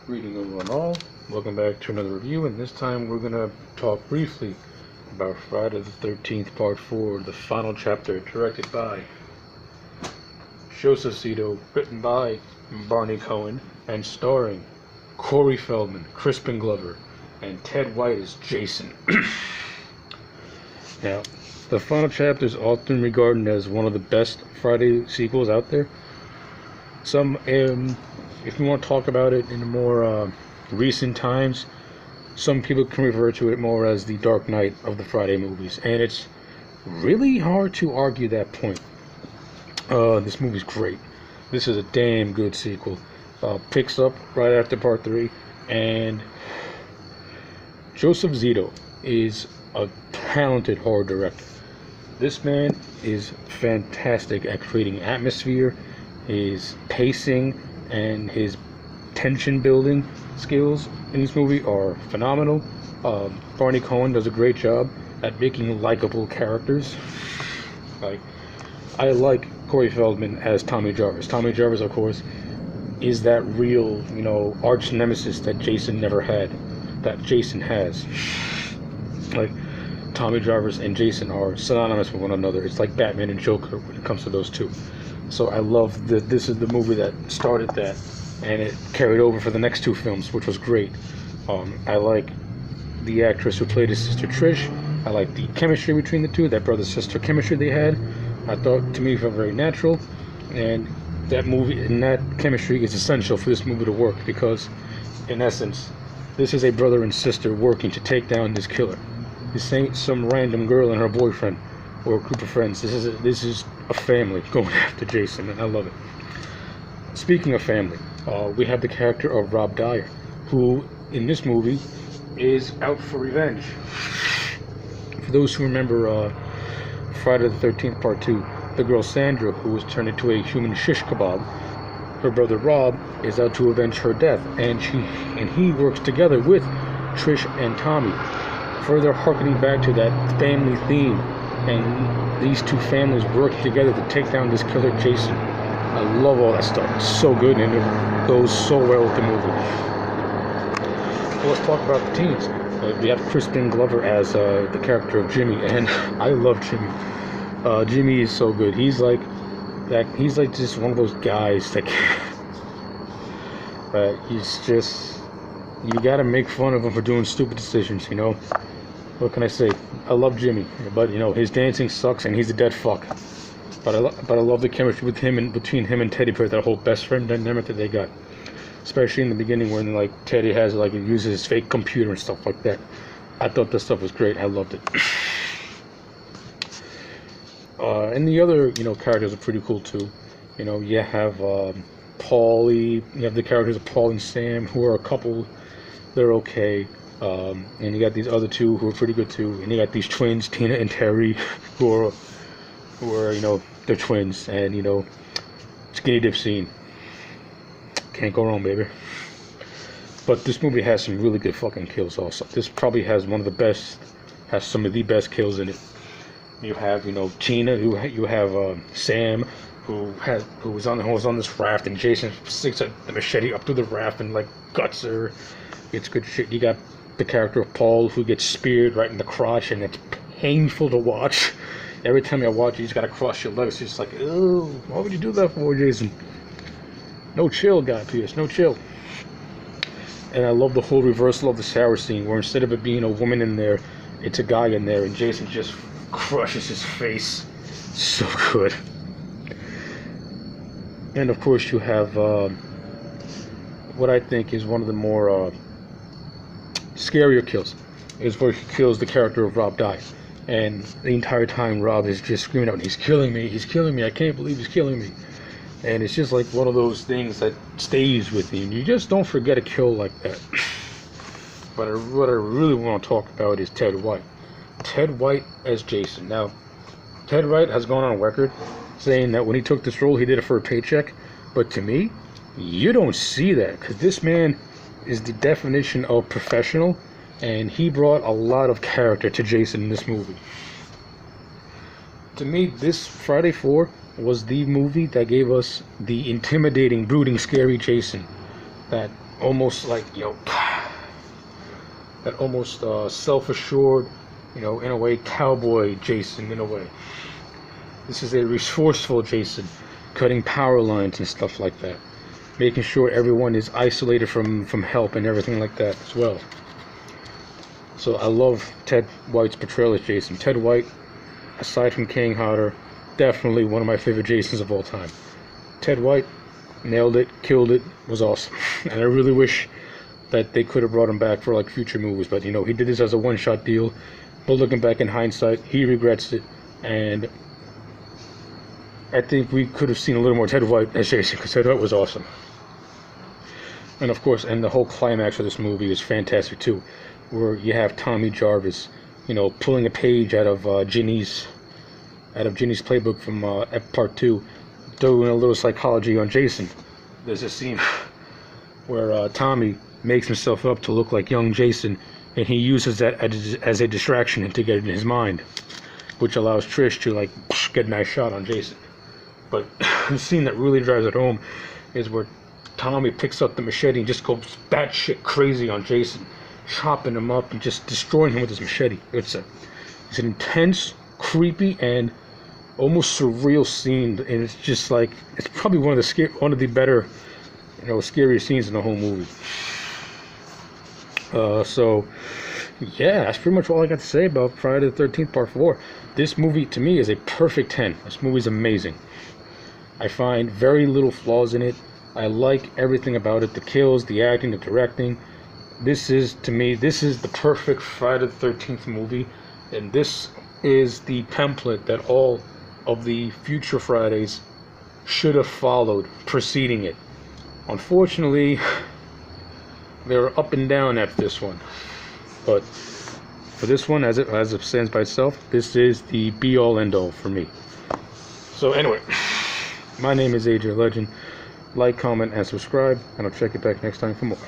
Greetings one all, welcome back to another review, and this time we're going to talk briefly about Friday the 13th Part 4, the final chapter, directed by Joseph Zito, written by Barney Cohen, and starring Corey Feldman, Crispin Glover, and Ted White as Jason. Now, the final chapter is often regarded as one of the best Friday sequels out there. Some, if you want to talk about it in more recent times, some people can refer to it more as the Dark Knight of the Friday movies, and it's really hard to argue that point. This movie's great. This is a damn good sequel. Picks up right after Part 3, and Joseph Zito is a talented horror director. This man is fantastic at creating atmosphere. His pacing and his tension building skills in this movie are phenomenal. Barney Cohen does a great job at making likable characters. I like Corey Feldman as Tommy Jarvis. Tommy Jarvis, of course, is that real, arch nemesis that Jason never had, that Jason has. Tommy Jarvis and Jason are synonymous with one another. It's like Batman and Joker when it comes to those two. So I love that this is the movie that started that, and it carried over for the next two films, which was great. I like the actress who played his sister Trish. I like the chemistry between the two, that brother-sister chemistry they had. I thought, to me, it felt very natural, and that movie and that chemistry is essential for this movie to work, because, in essence, this is a brother and sister working to take down this killer. This ain't some random girl and her boyfriend or a group of friends. This is a family going after Jason, and I love it. Speaking of family, we have the character of Rob Dyer, who in this movie is out for revenge. For those who remember Friday the 13th Part 2, the girl Sandra, who was turned into a human shish kebab, her brother Rob is out to avenge her death, and he works together with Trish and Tommy, further harkening back to that family theme, and these two families work together to take down this killer Jason. I love all that stuff. It's so good, and it goes so well with the movie. Well, let's talk about the teens. We have Crispin Glover as the character of Jimmy, and I love Jimmy. Jimmy is so good. He's like just one of those guys that he's just, you gotta make fun of him for doing stupid decisions, What can I say? I love Jimmy, but his dancing sucks and he's a dead fuck. But I love the chemistry between him and Teddy Bear, that whole best friend dynamic that they got. Especially in the beginning when Teddy has he uses his fake computer and stuff like that. I thought this stuff was great. I loved it. And the other characters are pretty cool too. You have Paulie. You have the characters of Paul and Sam, who are a couple. They're okay. And you got these other two who are pretty good too, and you got these twins, Tina and Terry, who are they're twins, and skinny dip scene. Can't go wrong, baby. But this movie has some really good fucking kills also. This probably has some of the best kills in it. You have Tina, you have Sam, who was on this raft, and Jason sticks the machete up through the raft and guts her. It's good shit. You got the character of Paul, who gets speared right in the crotch, and it's painful to watch. Every time you watch it, you just gotta cross your legs. It's just oh, why would you do that for, Jason? No chill, Guy Pearce, no chill. And I love the whole reversal of the shower scene, where instead of it being a woman in there, it's a guy in there, and Jason just crushes his face. So good. And of course, you have what I think is one of the more scarier kills, is where he kills the character of Rob Dyer, and the entire time Rob is just screaming out, he's killing me, I can't believe he's killing me. And it's just one of those things that stays with you, and you just don't forget a kill like that. But what I really want to talk about is Ted White. Ted White as Jason. Now, Ted White has gone on record saying that when he took this role, he did it for a paycheck, but to me, you don't see that, because this man is the definition of professional, and he brought a lot of character to Jason in this movie. To me, this Friday 4 was the movie that gave us the intimidating, brooding, scary Jason that almost like, that almost self-assured, in a way, cowboy Jason, in a way. This is a resourceful Jason, cutting power lines and stuff like that, making sure everyone is isolated from help and everything like that as well. So I love Ted White's portrayal as Jason. Ted White, aside from King Hodder, definitely one of my favorite Jasons of all time. Ted White nailed it, killed it, was awesome. And I really wish that they could have brought him back for like future movies, but he did this as a one-shot deal. But looking back in hindsight, he regrets it, and I think we could have seen a little more Ted White as Jason, because Ted White was awesome. And of course, and the whole climax of this movie is fantastic too, where you have Tommy Jarvis, pulling a page out of Ginny's playbook from Part 2, doing a little psychology on Jason. There's a scene where Tommy makes himself up to look like young Jason, and he uses that as a distraction to get it in his mind, which allows Trish to get a nice shot on Jason. But the scene that really drives it home is where Tommy picks up the machete and just goes batshit crazy on Jason, chopping him up and just destroying him with his machete. It's an intense, creepy, and almost surreal scene, and it's just it's probably one of the better, scariest scenes in the whole movie. So yeah, that's pretty much all I got to say about Friday the 13th Part 4. This movie to me is a perfect 10. This movie is amazing. I find very little flaws in it. I like everything about it, the kills, the acting, the directing. This is the perfect Friday the 13th movie, and this is the template that all of the future Fridays should have followed preceding it. Unfortunately, they're up and down after this one, but for this one, as it stands by itself, this is the be-all end-all for me. So anyway, my name is AJ Legend. Like, comment, and subscribe, and I'll check you back next time for more.